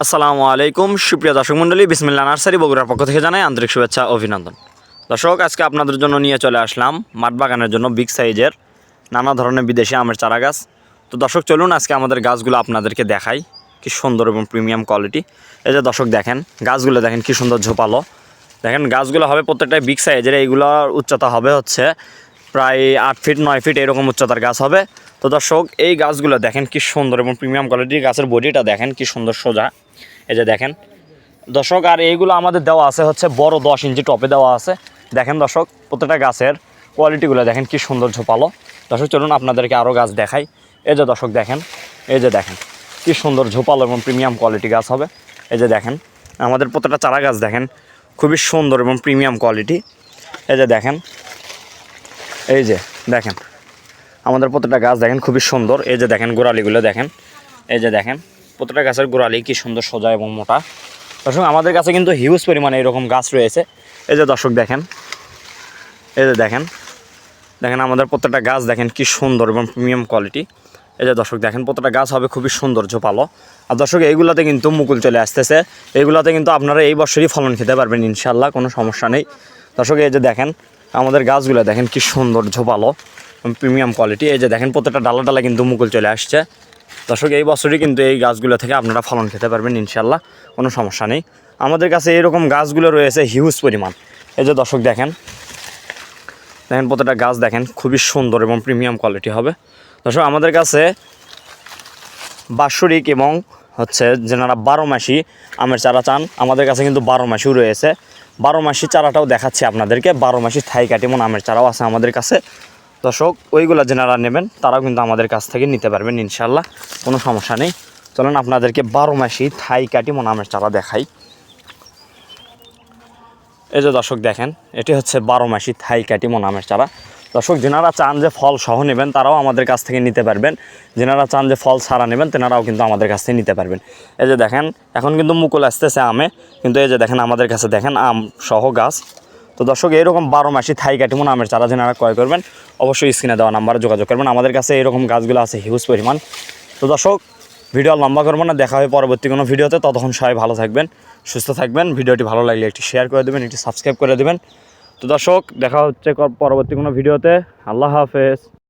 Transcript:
আসসালামু আলাইকুম সুপ্রিয় দর্শক মণ্ডলী, বিসমিল্লাহ নার্সারি বগুড়ার পক্ষ থেকে জানাই আন্তরিক শুভেচ্ছা অভিনন্দন। দর্শক, আজকে আপনাদের জন্য নিয়ে চলে আসলাম মাঠ বাগানের জন্য বিগ সাইজের নানা ধরনের বিদেশি আমের চারা গাছ। তো দর্শক চলুন আজকে আমাদের গাছগুলো আপনাদেরকে দেখাই, কি সুন্দর এবং প্রিমিয়াম কোয়ালিটি। এই যে দর্শক দেখেন, গাছগুলো দেখেন কি সুন্দর ঝোপালো। দেখেন গাছগুলো হবে প্রত্যেকটাই বিগ সাইজের, এইগুলোর উচ্চতা হবে হচ্ছে প্রায় 8 ফিট 9 ফিট এরকম উচ্চতার গাছ হবে। তো দর্শক এই গাছগুলো দেখেন কি সুন্দর এবং প্রিমিয়াম কোয়ালিটির, গাছের বডিটা দেখেন কি সুন্দর সোজা। এই যে দেখেন দর্শক, আর এইগুলো আমাদের দেওয়া আছে হচ্ছে বড় 10 ইঞ্চি টপে দেওয়া আছে। দেখেন দর্শক প্রত্যেকটা গাছের কোয়ালিটিগুলো দেখেন কি সুন্দর ঝোপালো। দর্শক চলুন আপনাদেরকে আরও গাছ দেখাই। এই যে দর্শক দেখেন, এই যে দেখেন কি সুন্দর ঝোপালো এবং প্রিমিয়াম কোয়ালিটি গাছ হবে। এই যে দেখেন আমাদের প্রত্যেকটা চারা গাছ দেখেন খুবই সুন্দর এবং প্রিমিয়াম কোয়ালিটি। এই যে দেখেন, এই যে দেখেন আমাদের প্রত্যেকটা গাছ দেখেন খুবই সুন্দর। এই যে দেখেন গোড়ালিগুলো দেখেন, এই যে দেখেন প্রত্যেকটা গাছের গোড়ালি কি সুন্দর সোজা এবং মোটা। দর্শক আমাদের কাছে কিন্তু হিউজ পরিমাণে এরকম গাছ রয়েছে। এই যে দর্শক দেখেন, এই যে দেখেন দেখেন আমাদের প্রত্যেকটা গাছ দেখেন কি সুন্দর এবং প্রিমিয়াম কোয়ালিটি। এই যে দর্শক দেখেন প্রত্যেকটা গাছ হবে খুবই সুন্দর ঝোপালো। আর দর্শক এইগুলোতে কিন্তু মুকুল চলে আসতেছে, এইগুলোতে কিন্তু আপনারা এই বছরই ফলন খেতে পারবেন ইনশাল্লাহ, কোনো সমস্যা নেই। দর্শক এই যে দেখেন আমাদের গাছগুলো দেখেন কি সুন্দর ঝোপালো প্রিমিয়াম কোয়ালিটি। এই যে দেখেন প্রত্যেকটা ডালা ডালা কিন্তু মুকুল চলে আসছে। দর্শক এই বছরই কিন্তু এই গাছগুলো থেকে আপনারা ফলন খেতে পারবেন ইনশাল্লাহ, কোনো সমস্যা নেই। আমাদের কাছে এরকম গাছগুলো রয়েছে হিউজ পরিমাণ। এই যে দর্শক দেখেন, দেখেন প্রত্যেকটা গাছ দেখেন খুবই সুন্দর এবং প্রিমিয়াম কোয়ালিটি হবে। দর্শক আমাদের কাছে বাৎসরিক এবং হচ্ছে যেনারা 12 মাসি আমের চারা চান, আমাদের কাছে কিন্তু 12 মাসিও রয়েছে। 12 মাসি চারাটাও দেখাচ্ছি আপনাদেরকে, 12 মাসি থাই কাটিমন আমের চারাও আছে আমাদের কাছে। দর্শক ওইগুলো যেনারা নেবেন তারাও কিন্তু আমাদের কাছ থেকে নিতে পারবেন ইনশাল্লাহ, কোনো সমস্যা নেই। চলুন আপনাদেরকে 12 মাসি থাই কাটিমন আমের চারা দেখাই। এই যে দর্শক দেখেন এটি হচ্ছে 12 মাসি থাই কাটিমন আমের চারা। দর্শক যেনারা চান যে ফল সহ নেবেন তারাও আমাদের কাছ থেকে নিতে পারবেন, যেনারা চান যে ফল ছাড়া নেবেন তেনারাও কিন্তু আমাদের কাছ থেকে নিতে পারবেন। এই যে দেখেন এখন কিন্তু মুকুল আসতেছে আমে, কিন্তু এই যে দেখেন আমাদের কাছে দেখেন আম সহ গাছ। তো দর্শক এইরকম 12 মাসি থাই কাটিমন আমের চারা যেনারা ক্রয় করবেন অবশ্যই স্ক্রিনে দেওয়া নাম্বারে যোগাযোগ করবেন। আমাদের কাছে এরকম গাছগুলো আছে হিউজ পরিমাণ। তো দর্শক ভিডিও লম্বা করবো না, দেখা হবে পরবর্তী কোনো ভিডিওতে। ততক্ষণ সবাই ভালো থাকবেন, সুস্থ থাকবেন। ভিডিওটি ভালো লাগলে একটি শেয়ার করে দেবেন, একটি সাবস্ক্রাইব করে দেবেন। তো দর্শক দেখা হচ্ছে পরবর্তী কোনো ভিডিওতে। আল্লাহ হাফেজ।